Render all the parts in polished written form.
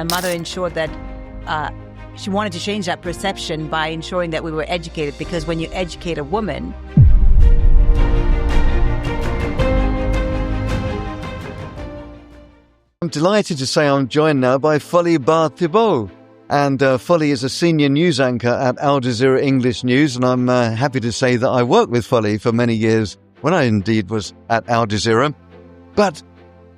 my mother ensured that she wanted to change that perception by ensuring that we were educated, because when you educate a woman... I'm delighted to say I'm joined now by Folley Bah Thibault. And Folly is a senior news anchor at Al Jazeera English News, and I'm happy to say that I worked with Folly for many years when I indeed was at Al Jazeera. But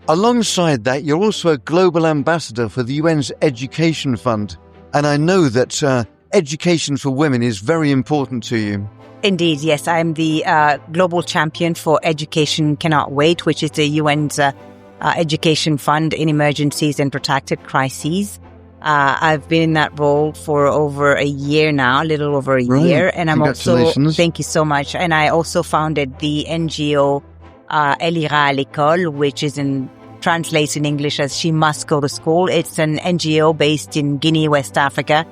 alongside that, you're also a global ambassador for the UN's Education Fund. And I know that education for women is very important to you. Indeed, yes. I'm the global champion for Education Cannot Wait, which is the UN's Education Fund in emergencies and protracted crises. I've been in that role for over a year now, a little over a year. And I'm also, thank you so much. And I also founded the NGO Elle ira à l'école, which is translates in English as She Must Go to School. It's an NGO based in Guinea, West Africa,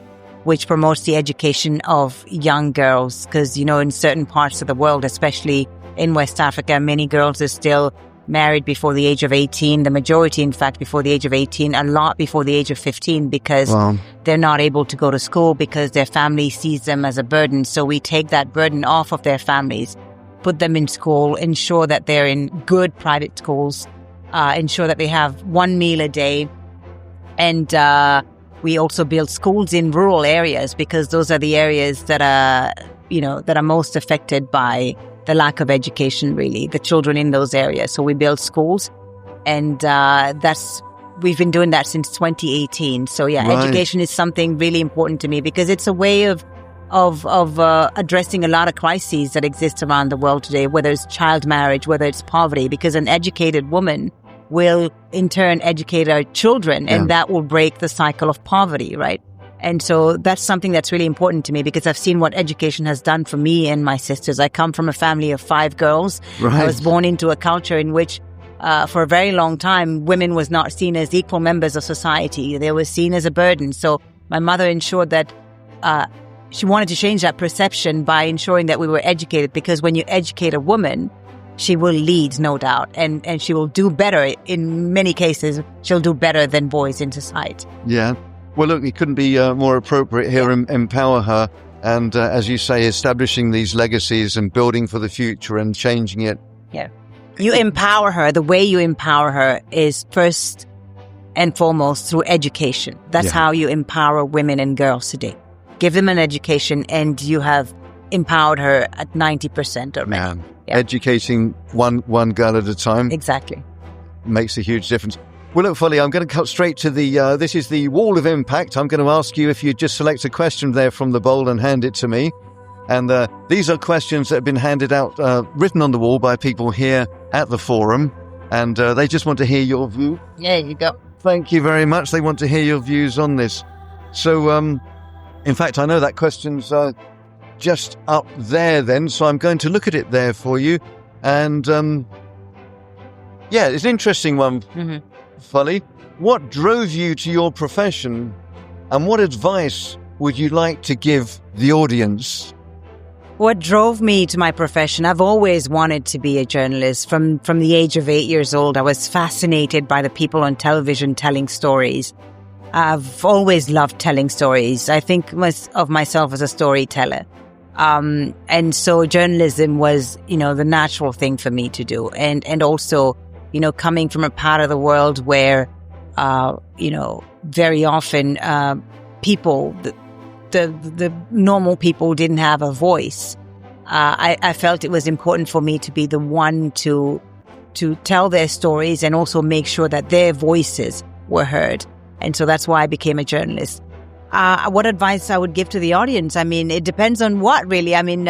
which promotes the education of young girls. Because, you know, in certain parts of the world, especially in West Africa, many girls are still married before the age of 18, the majority, in fact, before the age of 18, a lot before the age of 15, because they're not able to go to school because their family sees them as a burden. So we take that burden off of their families, put them in school, ensure that they're in good private schools, ensure that they have one meal a day. And we also build schools in rural areas, because those are the areas that are, you know, that are most affected by the lack of education, really, the children in those areas. So we build schools, and we've been doing that since 2018. So yeah, education is something really important to me, because it's a way of addressing a lot of crises that exist around the world today, whether it's child marriage, whether it's poverty, because an educated woman will in turn educate our children, and that will break the cycle of poverty, right? And so that's something that's really important to me, because I've seen what education has done for me and my sisters. I come from a family of 5 girls. I was born into a culture in which, for a very long time, women was not seen as equal members of society. They were seen as a burden. So my mother ensured that she wanted to change that perception by ensuring that we were educated, because when you educate a woman, she will lead, no doubt, and she will do better. In many cases, she'll do better than boys in society. Yeah. Well, look, it couldn't be more appropriate here. Empower her. And as you say, establishing these legacies and building for the future and changing it. Yeah. You empower her. The way you empower her is first and foremost through education. That's how you empower women and girls today. Give them an education, and you have empowered her at 90% already. Man, educating one girl at a time. Exactly. Makes a huge difference. Well, look, Folly, I'm going to cut straight to this is the Wall of Impact. I'm going to ask you if you just select a question there from the bowl and hand it to me. And these are questions that have been handed out, written on the wall by people here at the forum. And they just want to hear your view. Yeah, you go. Thank you very much. They want to hear your views on this. So, in fact, I know that question's just up there then. So I'm going to look at it there for you. And, it's an interesting one. Mm-hmm. Folly, what drove you to your profession, and what advice would you like to give the audience? What drove me to my profession? I've always wanted to be a journalist. From the age of 8 years old, I was fascinated by the people on television telling stories. I've always loved telling stories. I think of myself as a storyteller. And so journalism was, the natural thing for me to do. And also, coming from a part of the world where, very often people, the normal people didn't have a voice. I felt it was important for me to be the one to tell their stories and also make sure that their voices were heard. And so that's why I became a journalist. What advice I would give to the audience? I mean, it depends on what, really. I mean,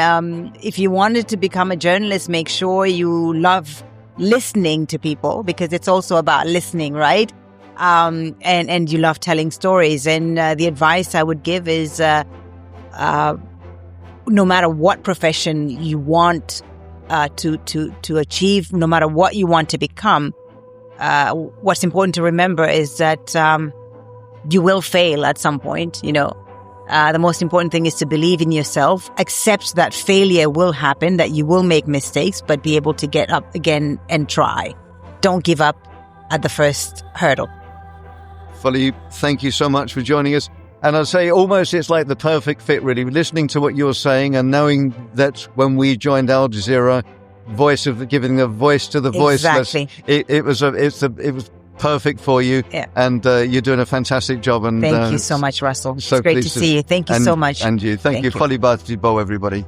if you wanted to become a journalist, make sure you love listening to people, because it's also about listening, right? And you love telling stories. And the advice I would give is, no matter what profession you want to achieve, no matter what you want to become, what's important to remember is that you will fail at some point. The most important thing is to believe in yourself, accept that failure will happen, that you will make mistakes, but be able to get up again and try. Don't give up at the first hurdle. Folly, thank you so much for joining us. And I'd say almost it's like the perfect fit, really, listening to what you're saying and knowing that when we joined Al Jazeera, giving a voice to the voiceless, exactly. it was perfect for you. Yeah. And you're doing a fantastic job. And thank you so much, Russell. So it's great to see you. Thank you so much. And you. Thank you. Folly Bah Thibault, everybody.